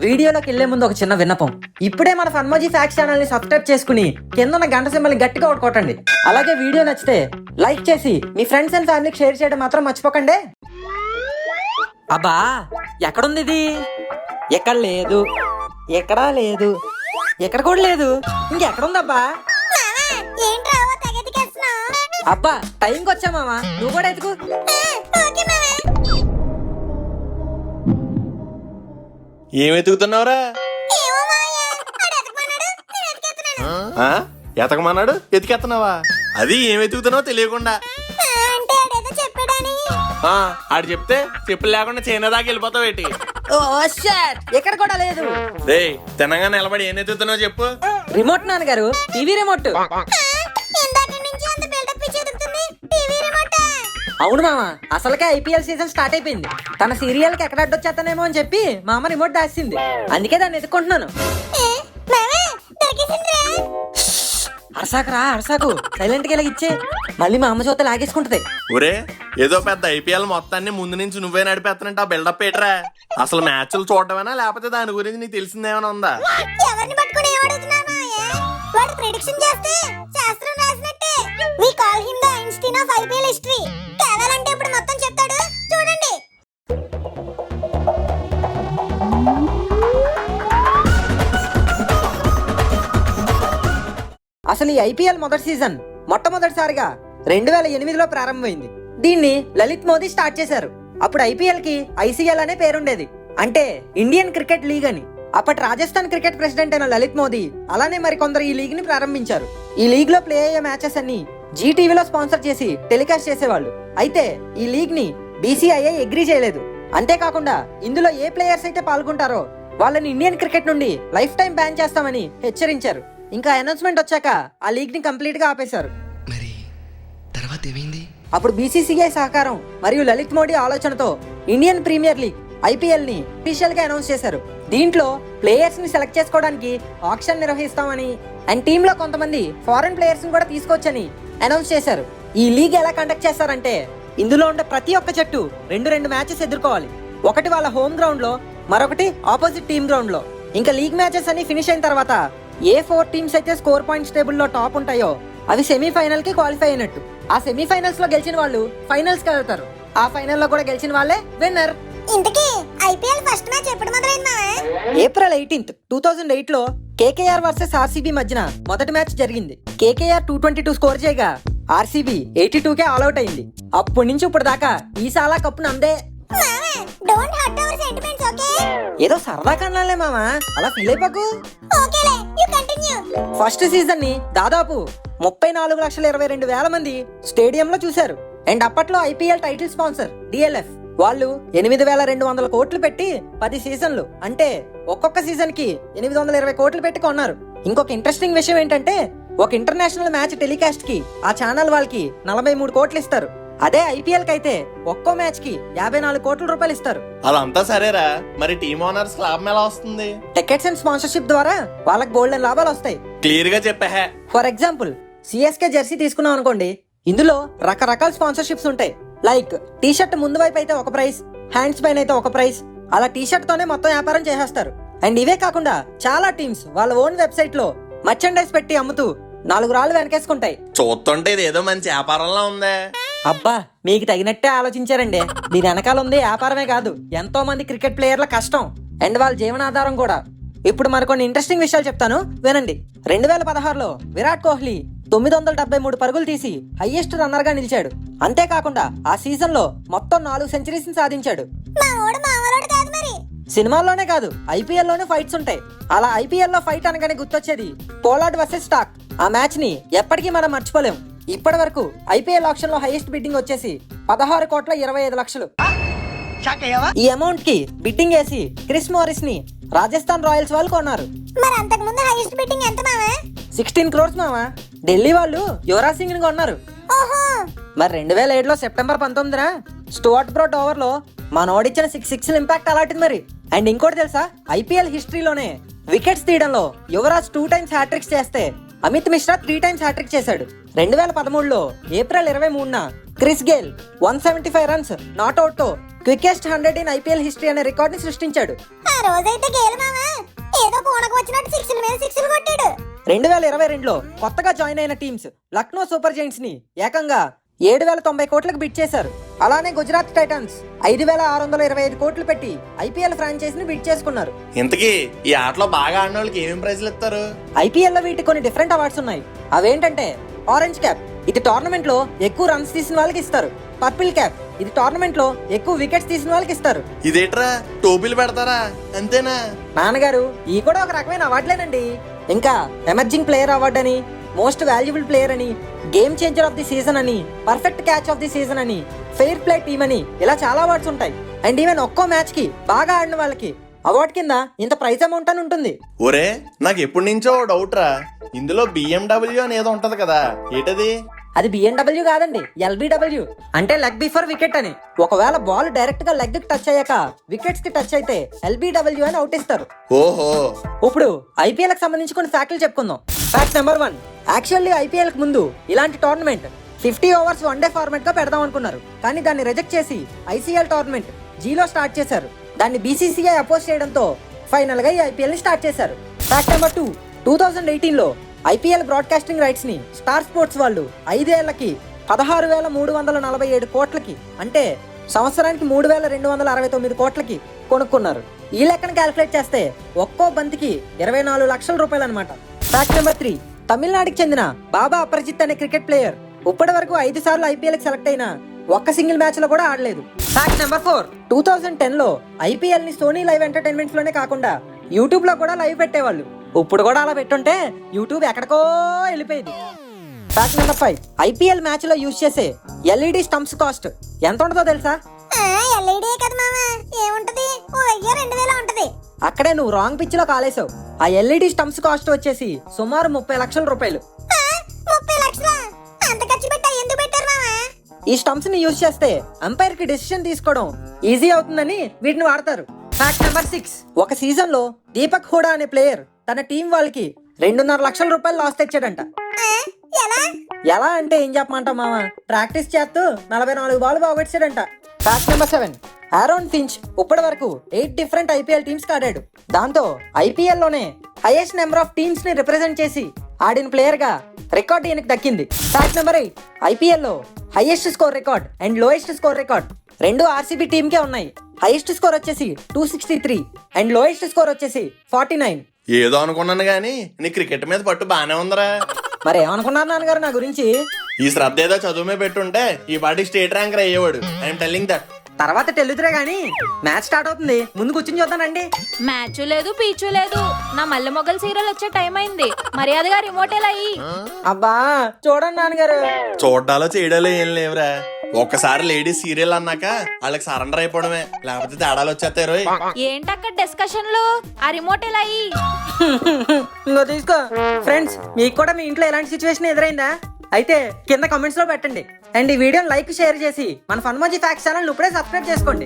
వీడియోలోకి వెళ్లే ముందు ఒక చిన్న విన్నపం. ఇప్పుడే మన ఫన్మోజీ ఫ్యాక్స్ ఛానల్ ని సబ్స్క్రైబ్ చేసుకుని కింద ఉన్న గంట సింబల్ ని గట్టిగా కొట్టండి. అలాగే వీడియో నచ్చితే లైక్ చేసి మీ ఫ్రెండ్స్ అండ్ ఫ్యామిలీకి షేర్ చేయడం మాత్రం మర్చిపోకండి. అబ్బా ఎక్కడుంది ఇది? ఎక్కడ లేదు, ఎక్కడా లేదు, ఎక్కడ కూడా లేదు. ఇంకెక్కడుందబ్బా? అబ్బా టైంకి వచ్చా మామా, నువ్వు కూడా ఎత్తుకు. ఏం ఎతుకుతున్నావురా? ఎతకమన్నాడు ఎతికెత్తనావా? అది ఏం ఎతుకుతున్నావో తెలియకుండా. ఆడు చెప్తే చెప్పులు లేకుండా చైనా దాకా వెళ్ళిపోతావు ఏంటి? ఎక్కడ కూడా లేదు. రే తినగా నిలబడి ఏం ఎతుకుతున్నావు చెప్పు. రిమోట్ నాన్నగారు, టీవీ రిమోట్. అవును మామ, అసలుకే ఐపీఎల్ సీజన్ స్టార్ట్ అయిపోయింది. తన సీరియల్ కి ఎక్కడ అడ్డొచ్చేస్తానేమో అని చెప్పి మా అమ్మ రిమోట్ దాచింది. అందుకే దాన్ని ఎత్తుకుంటున్నాను. అరసాకురా అరసాకు, సైలెంట్ గా ఇచ్చే, మళ్ళీ మా అమ్మ చూస్తే లాగేసుకుంటది. ఒరే ఏదో పెద్ద ఐపీఎల్ మొత్తాన్ని ముందు నుంచి నువ్వే నడిపేస్తానంటే ఆ బిల్డప్ ఏట్రా? అసలు మ్యాచ్లు చూడటమేనా లేకపోతే దాని గురించి నీకు తెలిసిందేమైనా ఉందా? అసలు ఈ ఐపీఎల్ మొదటి సీజన్ మొట్టమొదటిసారిగా 2008లో ప్రారంభమైంది. దీన్ని లలిత్ మోదీ స్టార్ట్ చేశారు. అప్పుడు ఐపీఎల్ కి ఐసీఎల్ అనే పేరుండేది, అంటే ఇండియన్ క్రికెట్ లీగ్ అని. అప్పటి రాజస్థాన్ క్రికెట్ ప్రెసిడెంట్ అయిన లలిత్ మోదీ అలానే మరికొందరు ఈ లీగ్ ని ప్రారంభించారు. ఈ లీగ్ లో ప్లే అయ్యే మ్యాచెస్ అన్ని జీ టీవీలో స్పాన్సర్ చేసి టెలికాస్ట్ చేసేవాళ్ళు. అయితే ఈ లీగ్ ని బీసీఐఏ అగ్రీ చేయలేదు. అంతేకాకుండా ఇందులో ఏ ప్లేయర్స్ అయితే పాల్గొంటారో వాళ్ళని ఇండియన్ క్రికెట్ నుండి లైఫ్ టైం బ్యాన్ చేస్తామని హెచ్చరించారు. ఇంకా అనౌన్స్మెంట్ వచ్చాక ఆ లీగ్ ని కంప్లీట్ గా ఆపేశారు. మరి తర్వాత ఏమైంది? అప్పుడు బీసీసీఐ సహకారం మరియు లలిత్ మోడీ ఆలోచనతో ఇండియన్ ప్రీమియర్ లీగ్ ఐపీఎల్ ని అఫీషియల్ గా అనౌన్స్ చేశారు. దీంట్లో ప్లేయర్స్ ని సెలెక్ట్ చేసుకోవడానికి ఆక్షన్ నిర్వహిస్తామని అండ్ టీమ్ లో కొంతమంది ఫారెన్ ప్లేయర్స్ ని కూడా తీసుకొచ్చని అనౌన్స్ చేశారు. ఈ లీగ్ ఎలా కండక్ట్ చేస్తారంటే ఇందులో ఉండే ప్రతి ఒక్క జట్టు రెండు మ్యాచెస్ ఎదుర్కోవాలి. ఒకటి వాళ్ళ హోమ్ గ్రౌండ్ లో, మరొకటి ఆపోజిట్ టీమ్ గ్రౌండ్ లో. ఇంకా లీగ్ మ్యాచెస్ అన్ని ఫినిష్ అయిన తర్వాత ఏ 4 టీమ్స్ అయితే స్కోర్ పాయింట్స్ టేబుల్ లో టాప్ ఉంటాయో అవి సెమీఫైనల్ కి క్వాలిఫై అయినట్టు. ఆ సెమీఫైనల్స్ లో గెలిచిన వాళ్ళు ఫైనల్స్ కి వెళ్తారు. ఆ ఫైనల్ లో కూడా గెలిచిన వాళ్ళే విన్నర్. ఇంతకీ ఐపీఎల్ ఫస్ట్ మ్యాచ్ ఎప్పుడు మొదలైందా? ఏప్రిల్ 18, 2008 లో కేకేఆర్ వర్సెస్ ఆర్సీబీ మధ్యన మొదటి మ్యాచ్ జరిగింది. కేకేఆర్ 222 స్కోర్ చేయగా ఆర్సీబీ 82 కే ఆల్అౌట్ అయింది. అప్పటి నుంచి ఇప్పుడు దాకా ఈ సాలా కప్పు నందే. Don't hurt our sentiments, okay? ఏదో సరదా కన్నాలే మామా, అలా ఫీల్ అయిపోకు. ఓకేలే, యు కంటిన్యూ. ఫస్ట్ సీజన్ ని దాదాపు 34,22,000 మంది స్టేడియంలో చూశారు. అండ్ అప్పట్లో ఐపీఎల్ టైటిల్ స్పాన్సర్ డిఎల్ఎఫ్ వాళ్ళు 8,200 కోట్లు పెట్టి 10 సీజన్లు, అంటే ఒక్కొక్క సీజన్ కి 820 కోట్లు పెట్టి కొన్నారు. ఇంకొక ఇంట్రెస్టింగ్ విషయం ఏంటంటే ఒక ఇంటర్నేషనల్ మ్యాచ్ టెలికాస్ట్ కి ఆ ఛానల్ వాళ్ళకి 43 కోట్లు ఇస్తారు. అదే ఐపీఎల్ కి అయితే ఒక్కో మ్యాచ్ కి 54 కోట్ల రూపాయలు ఇస్తారు. అదంతా సరేరా, మరి టీమ్ ఓనర్స్ లాభం ఎలా వస్తుంది? టికెట్స్ అండ్ స్పాన్సర్షిప్ ద్వారా వాళ్ళకి గోల్డెన్ లాభాలు వస్తాయి. క్లియర్ గా చెప్పా. ఫర్ ఎగ్జాంపుల్ సిఎస్కే జెర్సీ తీసుకున్నాం అనుకోండి, ఇందులో రకరకాల స్పాన్సర్షిప్స్ ఉంటాయి. లైక్ టీ షర్ట్ ముందు వైపు అయితే ఒక ప్రైస్, హ్యాండ్స్ పైన అయితే ఒక ప్రైస్. అలా టీ షర్ట్ తోనే మొత్తం వ్యాపారం చేసేస్తారు. అండ్ ఇవే కాకుండా చాలా టీమ్స్ వాళ్ళ ఓన్ వెబ్సైట్ లో మర్చెండైజ్ పెట్టి అమ్ముతూ 4 రాళ్ళు వెనకేసుకుంటాయి. చూస్తుంటే ఇదేదో మంచి వ్యాపారంలా ఉందే. అబ్బా మీకు తగినట్టే ఆలోచించారండి. దీని వెనకాల ఉంది వ్యాపారమే కాదు, ఎంతో మంది క్రికెట్ ప్లేయర్ల కష్టం అండ్ వాళ్ళ జీవనాధారం కూడా. ఇప్పుడు మరికొన్ని ఇంట్రెస్టింగ్ విషయాలు చెప్తాను, వినండి. 2016లో విరాట్ కోహ్లీ 973 పరుగులు తీసి హైయెస్ట్ రన్నర్ గా నిలిచాడు. అంతేకాకుండా ఆ సీజన్ లో మొత్తం 4 సెంచరీస్ సాధించాడు. సినిమాల్లోనే కాదు ఐపీఎల్ లోనే ఫైట్స్ ఉంటాయి. అలా ఐపీఎల్ లో ఫైట్ అనగానే గుర్తొచ్చేది పోలార్డ్ వర్సెస్ స్టాక్. ఆ మ్యాచ్ ని ఎప్పటికీ మనం మర్చిపోలేం. ఇప్పటి వరకు ఐపీఎల్ ఆక్షన్ లో హైయెస్ట్ బిడ్డింగ్ వచ్చేసి 16,25,00,000. ఈ అమౌంట్ కి బిడ్డింగ్ వేసి క్రిస్ మోరిస్ ని రాజస్థాన్ రాయల్స్ వాళ్ళు కొన్నారు. మరి అంతకు ముందు హైయెస్ట్ బిడ్డింగ్ ఎంత మావా? 16 crores మావా. ఢిల్లీ వాళ్ళు యువరాజ్ సింగ్ ని కొన్నారు. ఓహో. మరి 2007లో సెప్టెంబర్ 19న స్టూవర్ట్ బ్రాడ్ ఓవర్ లో మనోడిచ్చిన 6 సిక్స్ల ఇంపాక్ట్ అలాంటిది మరి. అండ్ ఇంకోటి తెలుసా, ఐపీఎల్ హిస్టరీలోనే వికెట్స్ తీయడంలో యువరాజ్ 2 times హ్యాట్రిక్స్ చేస్తే అమిత్ మిశ్రా 3 times హ్యాట్రిక్ చేశాడు. 2013లో ఏప్రిల్ 23న క్రిస్ గేల్ 175 రన్స్ నాట్అవుట్ తో క్వికెస్ట్ 100 ఇన్ ఐపీఎల్ హిస్టరీ అనే రికార్డ్ ని సృష్టించాడు. ఆ రోజైతే గేలు మామ ఏదో పూనకు వచ్చినట్టు సిక్స్ల మీద సిక్స్లు కొట్టాడు. 2022లో కొత్తగా జాయిన్ అయిన టీమ్స్ లక్నో సూపర్ జైంట్స్ ని ఏకంగా 7,090 కోట్లకు బిడ్ చేశారు. అలానే గుజరాత్ టైటన్స్ 5,625 కోట్లు పెట్టి ఐపీఎల్ ఫ్రాంచైజ్ ని బిడ్ చేసుకున్నారు. ఇంతకీ ఈ ఆటలో బాగా ఆడిన వాళ్ళకి ఏమేం ప్రైజ్లు ఇస్తారు? ఐపీఎల్ లో వీటికి కొన్ని డిఫరెంట్ అవార్డ్స్ ఉన్నాయి. అవేంటంటే ఆరెంజ్ క్యాప్, ఇది టోర్నమెంట్ లో ఎక్కువ రన్స్ తీసిన వాళ్ళకి ఇస్తారు. పర్పుల్ క్యాప్, ఇది టోర్నమెంట్ లో ఎక్కువ వికెట్స్ తీసిన వాళ్ళకి ఇస్తారు. ఇదేట్రా టోపీలు పెడతారా అంతేనా? నాన్నగారు ఈ కూడా ఒక రకమైన అవార్డులేనండి. ఇంకా ఎమర్జింగ్ ప్లేయర్ అవార్డు అని, మోస్ట్ వాల్యుబుల్ ప్లేయర్ అని, game changer of the season అని, perfect catch of the season అని, ఫెయిర్ ప్లే టీమ్ అని, ఇలా చాలా అవార్డ్స్ ఉంటాయి. అండ్ ఈవెన్ ఒక్కో మ్యాచ్ కి బాగా ఆడిన వాళ్ళకి అవార్డు కింద ఇంత ప్రైజ్ అమౌంట్ అని ఉంటుంది. ఒరే నాకు ఎప్పటి నుంచో డౌట్ రా, ఇందులో BMW అని ఏదో ఉంటది కదా, ఏంటది? అది BMW కాదండి, LBW అంటే లెగ్ బిఫోర్ వికెట్ అని. ఒకవేళ బాల్ డైరెక్ట్ గా లెగ్ కి టచ్ అయ్యాక వికెట్స్ కి టచ్ అయితే LBW అని అవుట్ ఇస్తారు. ఓహో, ఇప్పుడు ఐపీఎల్ కి సంబంధించి కొన్ని ఫ్యాక్ట్లు చెప్పుకుందాం. ఫ్యాక్ట్ నెంబర్ 1, యాక్చువల్లీ ఐపీఎల్ కి ముందు ఇలాంటి టోర్నమెంట్ 50 ఓవర్స్ వన్డే ఫార్మాట్ గా పెడదాం అనుకున్నారు. కానీ దాన్ని రిజెక్ట్ చేసి ఐసీఎల్ టోర్నమెంట్ జీలో స్టార్ట్ చేశారు. దాన్ని బీసీసీఐ అపోజ్ చేయడంతో ఫైనల్ గా ఈ ఐపీఎల్ ని స్టార్ట్ చేశారు. ఫ్యాక్ట్ నెంబర్ 2, 2018లో ఐపీఎల్ బ్రాడ్కాస్టింగ్ రైట్స్ ని స్టార్ స్పోర్ట్స్ వాళ్ళు 5 ఏళ్లకి 16,347 కోట్లకి, అంటే సంవత్సరానికి 3,269 కోట్లకి కొనుక్కున్నారు. ఈ లెక్కను క్యాలిక్యులేట్ చేస్తే ఒక్కో బంతికి 24 లక్షల రూపాయలు అనమాట. ఫ్యాక్ట్ నెంబర్ 3, తమిళనాడుకి చెందిన బాబా అపరిజిత్ అనే క్రికెట్ ప్లేయర్ ఇప్పటి వరకు 5 సార్లు ఐపీఎల్ కి సెలెక్ట్ అయినా ఒక్క సింగిల్ మ్యాచ్ లో కూడా ఆడలేదు. ఫ్యాక్ట్ నెంబర్ 4, 2010లో ఐపీఎల్ ని సోనీ లైవ్ ఎంటర్టైన్మెంట్స్ లోనే కాకుండా యూట్యూబ్ లో కూడా లైవ్ పెట్టేవాళ్ళు. ఇప్పుడు కూడా అలా పెట్టుంటే యూట్యూబ్ ఎక్కడికో వెళ్ళిపోయింది. ఫ్యాక్ట్ నెంబర్ 5, ఐపీఎల్ మ్యాచ్ లో యూజ్ చేసే ఎల్ఈడి స్టంప్స్ కాస్ట్ ఎంత ఉంటుందో తెలుసా? ఎల్ఈడి కదా మామ, ఏముంటది, ఓ 1000-2000 ఉంటది. అక్కడే నువ్వు రాంగ్ పిచ్ లో కాలేసావు. ఆ ఎల్ఈడి స్టంప్స్ కాస్ట్ వచ్చేసి సుమారు 30 లక్షల రూపాయలు. 30 లక్షలా? అంత ఖర్చు పెట్టా ఎందుకు పెట్టారు మామ? ఈ స్టంప్స్ ని యూజ్ చేస్తే అంపైర్ కి డెసిషన్ తీసుకోవడం ఈజీ అవుతుందని వీటిని వాడతారు. ఫ్యాక్ట్ నెంబర్ 6, ఒక సీజన్ లో దీపక్ హూడా అనే ప్లేయర్ తన టీం వాళ్ళకి 2.5 లక్షల రూపాయలు లాస్ తెచ్చాడంట. ఎలా అంటే ఏం చెప్పమంటావు మామ, ప్రాక్టీస్ చేస్తూ 44 బాల్ బాగొచ్చాడంట. ఫ్యాక్ట్ నెంబర్ 7, ఆరోన్ ఫించ్ ఇప్పటి వరకు 8 డిఫరెంట్ ఐపీఎల్ టీమ్స్ ఆడాడు. దాంతో ఐపీఎల్ లోనే హైయెస్ట్ నెంబర్ ఆఫ్ టీమ్స్ ని రిప్రజెంట్ చేసి ఆడిన ప్లేయర్ గా రికార్డ్ ఈయనకి దక్కింది. ఫ్యాక్ట్ నెంబర్ 8, ఐపీఎల్ లో highest score record and lowest score record రెండు ఆర్సీబీ టీమ్ కే ఉన్నాయి. హైయెస్ట్ స్కోర్ వచ్చేసి 263 అండ్ లోయెస్ట్ స్కోర్ వచ్చేసి 49. ఏదో అనుకున్నాను గానీ నీ క్రికెట్ మీద పట్టు బానే ఉందరా. మరి ఏమనుకున్నారు నాన్నగారు నా గురించి? ఈ శ్రద్ధ ఏదో చదువు మీద పెట్టుంటే ఈ పాటి స్టేట్ ర్యాంకర్ అయ్యేవాడు. I'm telling that. తర్వాత తెల్లుతురే గానీ మ్యాచ్ స్టార్ట్ అవుతుంది, ముందు కూర్చుని చూద్దానండి. మ్యాచ్ లేదు పీచు లేదు, నా మల్లె మొగ్గల సీరియల్ వచ్చే టైం అయింది, మర్యాదగా రిమోట్ ఎలా అయ్యి. అబ్బా చూడండి నాన్నగారు. చూడ్డాలో చేయడాలో ఏం లేవురా, ఒక్కసారి లేడీస్ సీరియల్ అన్నాక వాళ్ళకి సరెండర్ అయిపోవడమే, లేకపోతే తేడాలు వచ్చేస్తారు. ఏంటక్కడ డిస్కషన్లు, ఆ రిమోట్ ఎలా అయ్యి. ఇంకో తీసుకో. ఫ్రెండ్స్, మీకు కూడా మీ ఇంట్లో ఎలాంటి సిచ్యువేషన్ ఎదురైందా? అయితే కింద కామెంట్స్ లో పెట్టండి. అండ్ ఈ వీడియోని లైక్ షేర్ చేసి మన ఫన్మోజీ ఫ్యాక్ట్స్ ఛానల్ ఇప్పుడే సబ్స్క్రైబ్ చేసుకోండి.